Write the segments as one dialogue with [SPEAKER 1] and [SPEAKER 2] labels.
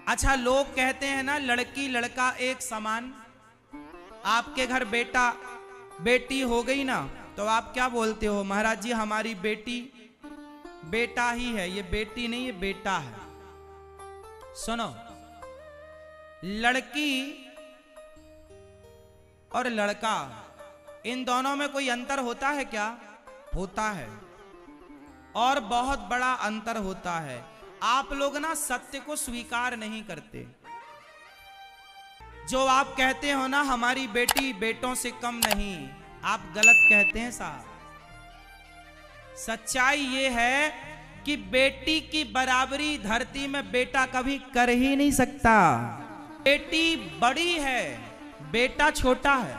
[SPEAKER 1] अच्छा, लोग कहते हैं ना लड़की लड़का एक समान। आपके घर बेटा बेटी हो गई ना, तो आप क्या बोलते हो? महाराज जी हमारी बेटी बेटा ही है। ये बेटी नहीं, ये बेटा है। सुनो, लड़की और लड़का, इन दोनों में कोई अंतर होता है क्या? होता है, और बहुत बड़ा अंतर होता है। आप लोग ना सत्य को स्वीकार नहीं करते। जो आप कहते हो ना हमारी बेटी बेटों से कम नहीं, आप गलत कहते हैं साहब। सच्चाई ये है कि बेटी की बराबरी धरती में बेटा कभी कर ही नहीं सकता। बेटी बड़ी है, बेटा छोटा है।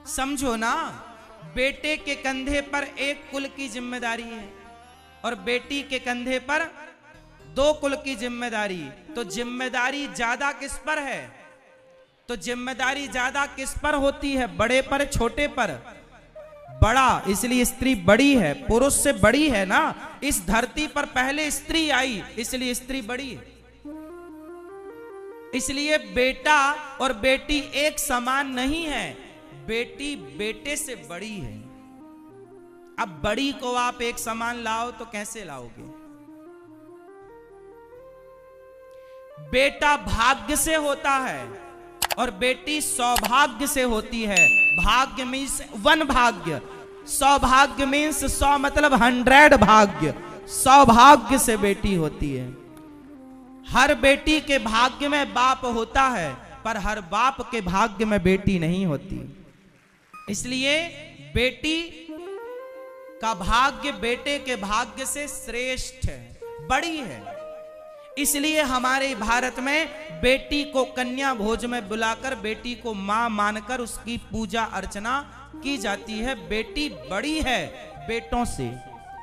[SPEAKER 1] समझो ना, बेटे के कंधे पर एक कुल की जिम्मेदारी है और बेटी के कंधे पर 2 कुल की जिम्मेदारी। तो जिम्मेदारी ज्यादा किस पर है? तो जिम्मेदारी ज्यादा किस पर होती है? बड़े पर, छोटे पर? बड़ा, इसलिए स्त्री बड़ी है, पुरुष से बड़ी है ना। इस धरती पर पहले स्त्री आई, इसलिए स्त्री बड़ी है। इसलिए बेटा और बेटी एक समान नहीं है, बेटी बेटे से बड़ी है। अब बड़ी को आप एक समान लाओ तो कैसे लाओगे? बेटा भाग्य से होता है और बेटी सौभाग्य से होती है। भाग्य मीन्स 1 भाग्य, सौभाग्य मीन्स 100 मतलब 100 भाग्य। सौभाग्य से बेटी होती है। हर बेटी के भाग्य में बाप होता है, पर हर बाप के भाग्य में बेटी नहीं होती। इसलिए बेटी का भाग्य बेटे के भाग्य से श्रेष्ठ है, बड़ी है। इसलिए हमारे भारत में बेटी को कन्या भोज में बुलाकर बेटी को मां मानकर उसकी पूजा अर्चना की जाती है। बेटी बड़ी है बेटों से,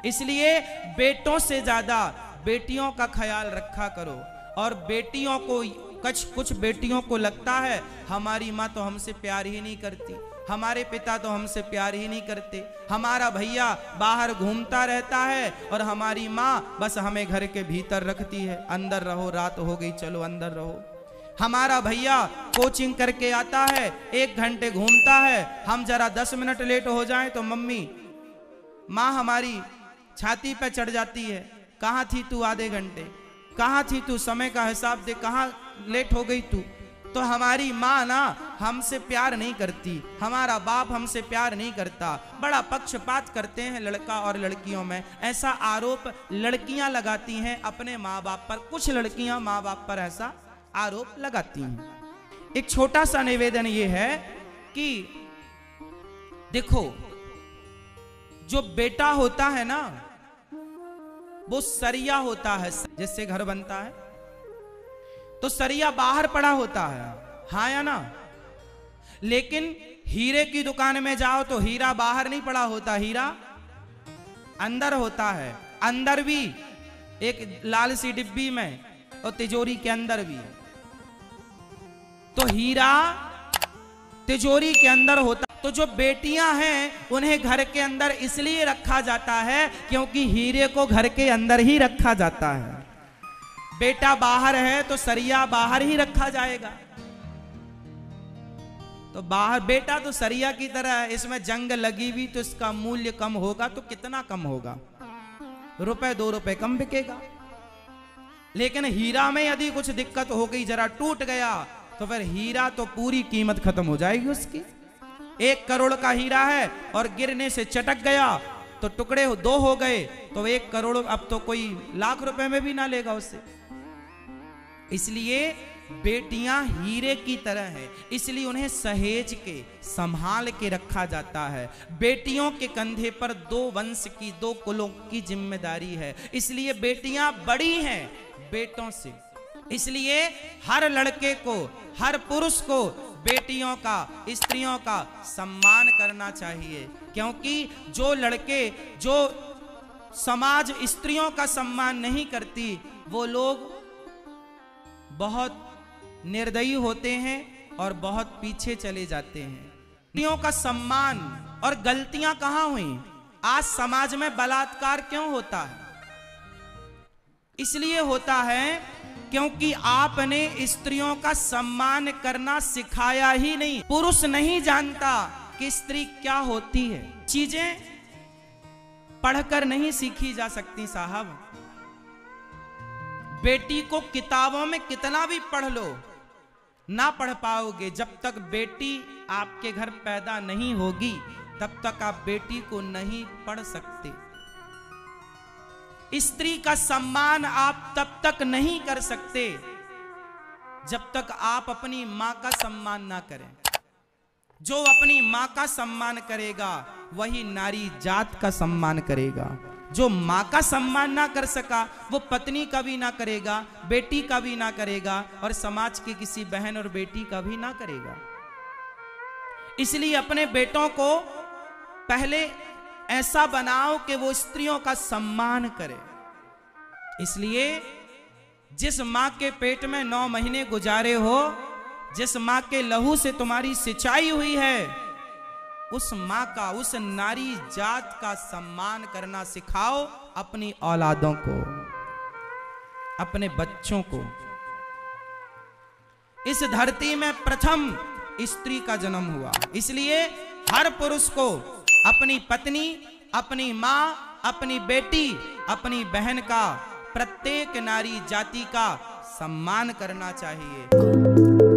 [SPEAKER 1] इसलिए बेटों से ज्यादा बेटियों का ख्याल रखा करो। और बेटियों को, कुछ बेटियों को लगता है हमारी माँ तो हमसे प्यार ही नहीं करती, हमारे पिता तो हमसे प्यार ही नहीं करते, हमारा भैया बाहर घूमता रहता है और हमारी माँ बस हमें घर के भीतर रखती है। अंदर रहो, रात हो गई, चलो अंदर रहो। हमारा भैया कोचिंग करके आता है, 1 घंटे घूमता है, हम जरा 10 मिनट लेट हो जाएं तो माँ हमारी छाती पे चढ़ जाती है, कहाँ थी तू आधे घंटे, कहाँ थी तू, समय का हिसाब दे, कहाँ लेट हो गई तू। तो हमारी माँ ना हमसे प्यार नहीं करती, हमारा बाप हमसे प्यार नहीं करता। बड़ा पक्षपात करते हैं लड़का और लड़कियों में, ऐसा आरोप लड़कियां लगाती हैं अपने माँ बाप पर। कुछ लड़कियां माँ बाप पर ऐसा आरोप लगाती हैं। एक छोटा सा निवेदन ये है कि देखो, जो बेटा होता है ना वो सरिया होता है, जिससे घर बनता है तो सरिया बाहर पड़ा होता है, हाँ या ना? लेकिन हीरे की दुकान में जाओ तो हीरा बाहर नहीं पड़ा होता, हीरा अंदर होता है। अंदर भी एक लाल सी डिब्बी में और तिजोरी के अंदर भी। तो हीरा तिजोरी के अंदर होता। तो जो बेटियां हैं उन्हें घर के अंदर इसलिए रखा जाता है क्योंकि हीरे को घर के अंदर ही रखा जाता है। बेटा बाहर है तो सरिया बाहर ही रखा जाएगा। तो बाहर बेटा तो सरिया की तरह है, इसमें जंग लगी हुई तो इसका मूल्य कम होगा। तो कितना कम होगा? ₹2 कम बिकेगा। लेकिन हीरा में यदि कुछ दिक्कत हो गई, जरा टूट गया, तो फिर हीरा तो पूरी कीमत खत्म हो जाएगी उसकी। 1 करोड़ का हीरा है और गिरने से चटक गया तो टुकड़े 2 हो गए, तो 1 करोड़ अब तो कोई लाख रुपए में भी ना लेगा उससे। इसलिए बेटियां हीरे की तरह हैं, इसलिए उन्हें सहेज के संभाल के रखा जाता है। बेटियों के कंधे पर 2 वंश की, 2 कुलों की जिम्मेदारी है, इसलिए बेटियां बड़ी हैं बेटों से। इसलिए हर लड़के को, हर पुरुष को बेटियों का, स्त्रियों का सम्मान करना चाहिए। क्योंकि जो लड़के, जो समाज स्त्रियों का सम्मान नहीं करती, वो लोग बहुत निर्दयी होते हैं और बहुत पीछे चले जाते हैं। स्त्रियों का सम्मान और गलतियां कहां हुई? आज समाज में बलात्कार क्यों होता है? इसलिए होता है क्योंकि आपने स्त्रियों का सम्मान करना सिखाया ही नहीं। पुरुष नहीं जानता कि स्त्री क्या होती है। चीजें पढ़कर नहीं सीखी जा सकती साहब। बेटी को किताबों में कितना भी पढ़ लो, ना पढ़ पाओगे। जब तक बेटी आपके घर पैदा नहीं होगी तब तक आप बेटी को नहीं पढ़ सकते। स्त्री का सम्मान आप तब तक नहीं कर सकते जब तक आप अपनी मां का सम्मान ना करें। जो अपनी मां का सम्मान करेगा वही नारी जात का सम्मान करेगा। जो मां का सम्मान ना कर सका वो पत्नी का भी ना करेगा, बेटी का भी ना करेगा, और समाज की किसी बहन और बेटी का भी ना करेगा। इसलिए अपने बेटों को पहले ऐसा बनाओ कि वो स्त्रियों का सम्मान करे। इसलिए जिस मां के पेट में 9 महीने गुजारे हो, जिस मां के लहू से तुम्हारी सिंचाई हुई है, उस मां का, उस नारी जात का सम्मान करना सिखाओ अपनी औलादों को, अपने बच्चों को। इस धरती में प्रथम स्त्री का जन्म हुआ, इसलिए हर पुरुष को अपनी पत्नी, अपनी मां, अपनी बेटी, अपनी बहन का, प्रत्येक नारी जाति का सम्मान करना चाहिए।